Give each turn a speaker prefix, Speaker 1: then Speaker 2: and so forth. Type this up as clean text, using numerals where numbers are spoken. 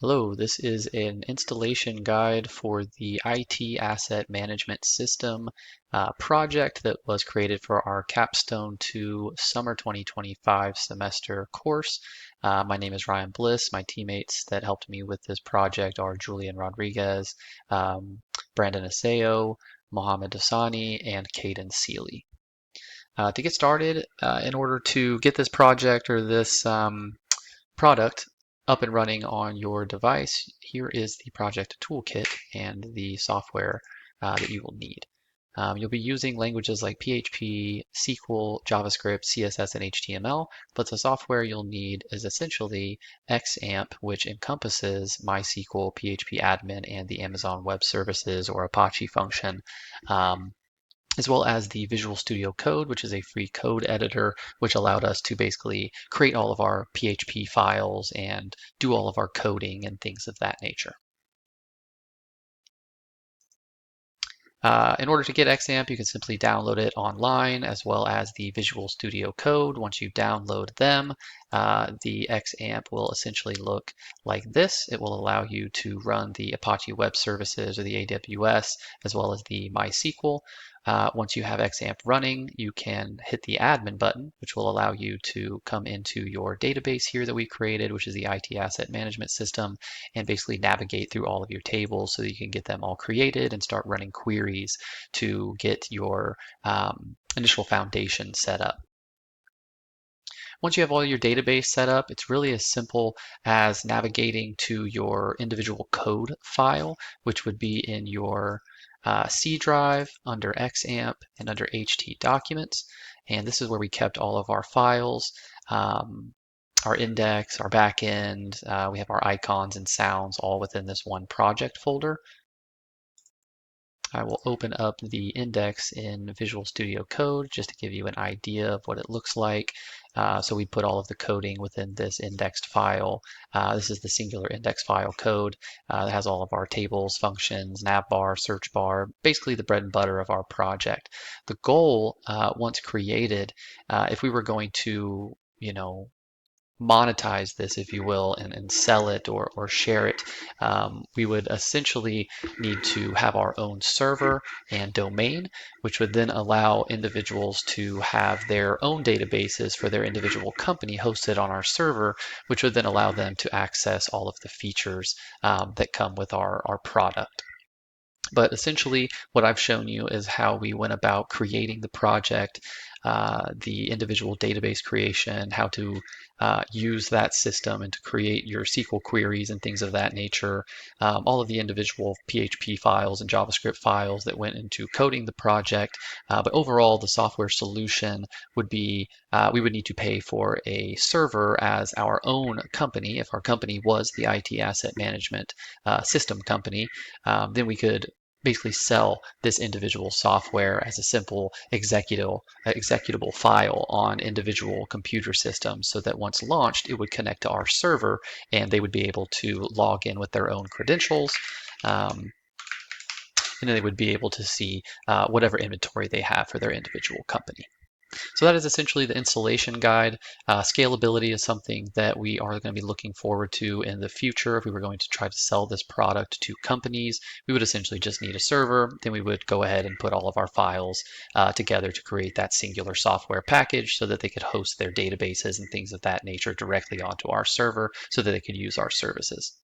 Speaker 1: Hello, this is an installation guide for the IT Asset Management System project that was created for our Capstone II Summer 2025 semester course. My name is Ryan Bliss. My teammates that helped me with this project are Julian Rodriguez, Brandon Aseo, Mohammed Dasani, and Caden Seeley. To get started, in order to get this project or this product up and running on your device, here is the project toolkit and the software that you will need. You'll be using languages like PHP, SQL, JavaScript, CSS, and HTML, but the software you'll need is essentially XAMPP, which encompasses MySQL, PHP admin, and the Amazon Web Services or Apache function. As well as the Visual Studio Code, which is a free code editor, which allowed us to basically create all of our PHP files and do all of our coding and things of that nature. In order to get XAMPP, you can simply download it online as well as the Visual Studio Code. Once you download them, the XAMPP will essentially look like this. It will allow you to run the Apache Web Services or the AWS as well as the MySQL. Once you have XAMPP running, you can hit the admin button, which will allow you to come into your database here that we created, which is the IT Asset Management System, and basically navigate through all of your tables so that you can get them all created and start running queries to get your initial foundation set up. Once you have all your database set up, it's really as simple as navigating to your individual code file, which would be in your C drive under XAMPP and under HT documents. And this is where we kept all of our files, our index, our backend. We have our icons and sounds all within this one project folder. I will open up the index in Visual Studio Code just to give you an idea of what it looks like. So we put all of the coding within this indexed file. This is the singular index file code. It has all of our tables, functions, navbar, search bar, basically the bread and butter of our project. The goal, once created, if we were going to, monetize this, if you will, and sell it or share it, we would essentially need to have our own server and domain, which would then allow individuals to have their own databases for their individual company hosted on our server, which would then allow them to access all of the features that come with our product. But essentially, what I've shown you is how we went about creating the project, the individual database creation, how to use that system and to create your SQL queries and things of that nature, all of the individual PHP files and JavaScript files that went into coding the project. But overall, the software solution would be we would need to pay for a server as our own company. If our company was the IT Asset Management System company, then we could basically sell this individual software as a simple executable file on individual computer systems so that once launched, it would connect to our server and they would be able to log in with their own credentials. And then they would be able to see whatever inventory they have for their individual company. So that is essentially the installation guide. Scalability is something that we are going to be looking forward to in the future. If we were going to try to sell this product to companies, we would essentially just need a server. Then we would go ahead and put all of our files together to create that singular software package so that they could host their databases and things of that nature directly onto our server so that they could use our services.